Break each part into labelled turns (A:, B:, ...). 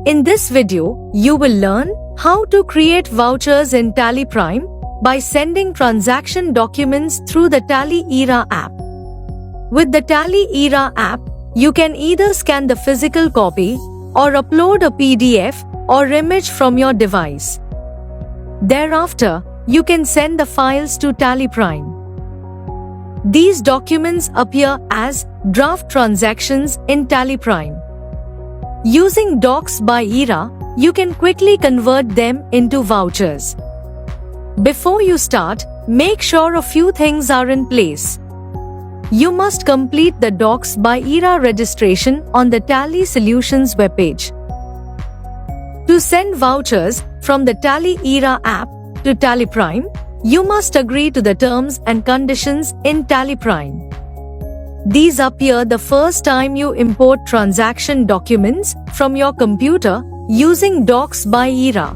A: In this video, you will learn how to create vouchers in Tally Prime by sending transaction documents through the Tally Era app. With the Tally Era app, you can either scan the physical copy or upload a PDF or image from your device. Thereafter, you can send the files to Tally Prime. These documents appear as draft transactions in Tally Prime. Using Docs by Era, you can quickly convert them into vouchers. Before you start, make sure a few things are in place. You must complete the Docs by Era registration on the Tally Solutions webpage. To send vouchers from the Tally Era app to Tally Prime, you must agree to the terms and conditions in Tally Prime. These appear the first time you import transaction documents from your computer using Docs by Era.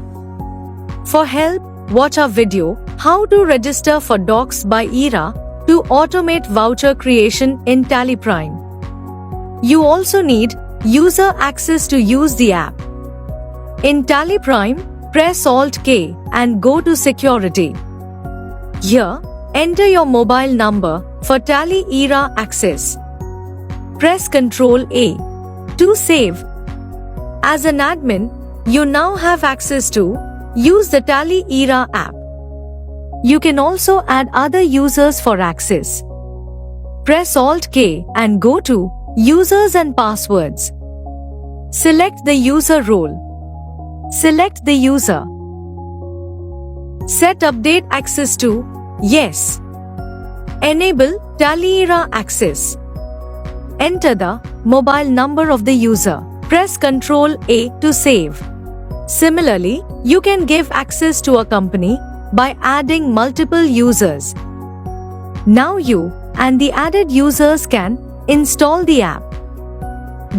A: For help, watch our video, How to Register for Docs by Era to automate voucher creation in Tally Prime. You also need user access to use the app. In Tally Prime, press Alt-K and go to Security. Here, enter your mobile number for Tally Era access. Press Ctrl-A to save. As an admin, you now have access to use the Tally Era app. You can also add other users for access. Press Alt-K and go to Users and Passwords. Select the user role. Select the user. Set Update Access to Yes. Enable Tally Era access. Enter the mobile number of the user. Press Ctrl-A to save. Similarly, you can give access to a company by adding multiple users. Now you and the added users can install the app.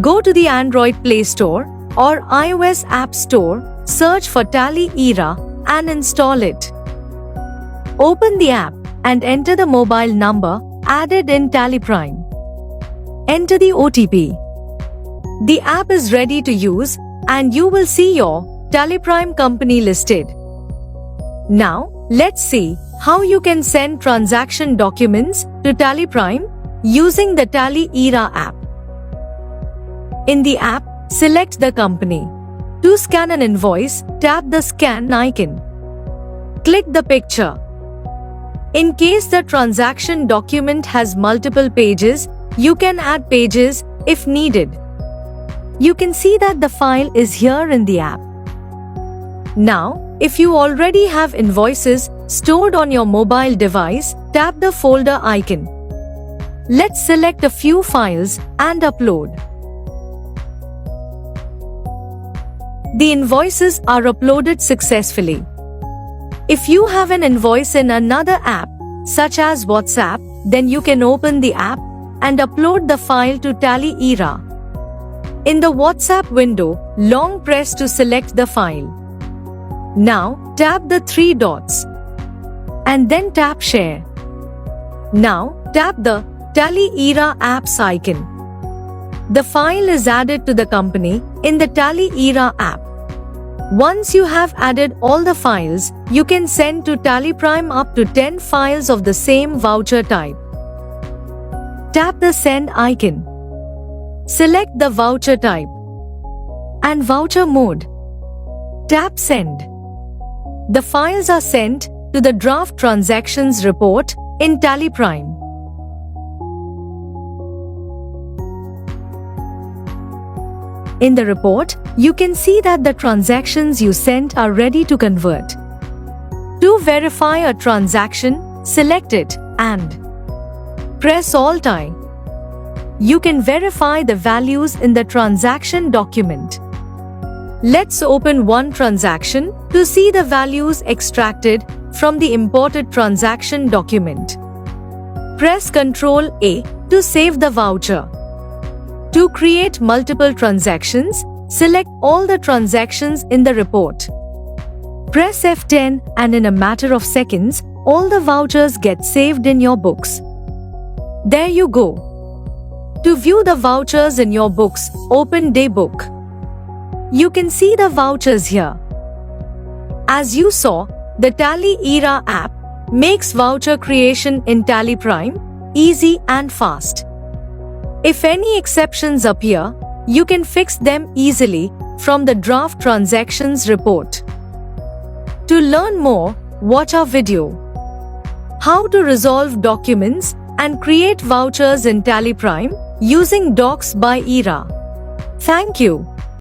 A: Go to the Android Play Store or iOS App Store, search for Tally Era and install it. Open the app and enter the mobile number added in Tally Prime. Enter the OTP. The app is ready to use and you will see your Tally Prime company listed. Now, let's see how you can send transaction documents to Tally Prime using the Tally Era app. In the app, select the company. To scan an invoice, tap the scan icon. Click the picture. In case the transaction document has multiple pages, you can add pages if needed. You can see that the file is here in the app. Now, if you already have invoices stored on your mobile device, tap the folder icon. Let's select a few files and upload. The invoices are uploaded successfully. If you have an invoice in another app, such as WhatsApp, then you can open the app and upload the file to Tally Era. In the WhatsApp window, long press to select the file. Now, tap the three dots. And then tap Share. Now, tap the Tally Era apps icon. The file is added to the company in the Tally Era app. Once you have added all the files, you can send to Tally Prime up to 10 files of the same voucher type. Tap the Send icon. Select the voucher type and voucher mode. Tap Send. The files are sent to the Draft Transactions report in Tally Prime. In the report, you can see that the transactions you sent are ready to convert. To verify a transaction, select it and press Alt-I. You can verify the values in the transaction document. Let's open one transaction to see the values extracted from the imported transaction document. Press Ctrl-A to save the voucher. To create multiple transactions, select all the transactions in the report. Press F10 and in a matter of seconds, all the vouchers get saved in your books. There you go. To view the vouchers in your books, open Daybook. You can see the vouchers here. As you saw, the Tally Era app makes voucher creation in Tally Prime easy and fast. If any exceptions appear, you can fix them easily from the draft transactions report. To learn more, watch our video. How to resolve documents and create vouchers in Tally Prime using Docs by Era. Thank you.